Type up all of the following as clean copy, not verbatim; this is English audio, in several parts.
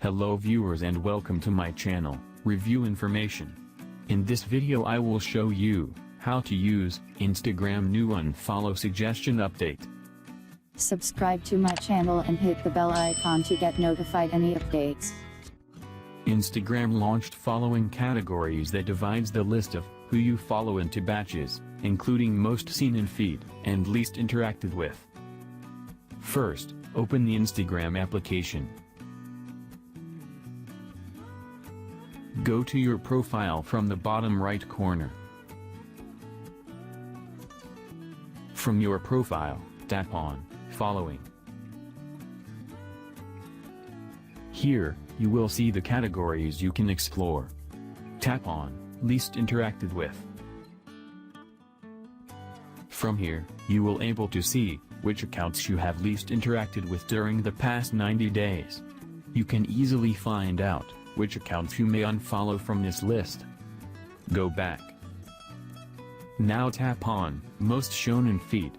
Hello viewers and welcome to my channel, Review Information. In this video I will show you how to use Instagram new unfollow suggestion update. Subscribe to my channel and hit the bell icon to get notified any updates. Instagram launched following categories that divides the list of who you follow into batches, including most seen in feed and least interacted with. First, open the Instagram application. Go to your profile from the bottom right corner. From your profile, tap on Following. Here, you will see the categories you can explore. Tap on Least Interacted With. From here, you will able to see which accounts you have least interacted with during the past 90 days. You can easily find out which accounts you may unfollow from this list. Go back. Now tap on Most Shown in Feed.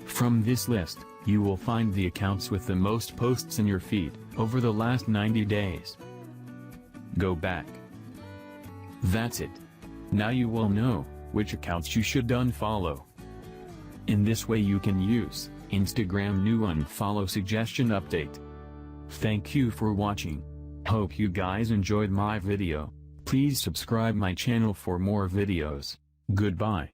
From this list, you will find the accounts with the most posts in your feed over the last 90 days. Go back. That's it. Now you will know which accounts you should unfollow. In this way you can use Instagram new unfollow suggestion update. Thank you for watching. Hope you guys enjoyed my video. Please subscribe my channel for more videos. Goodbye.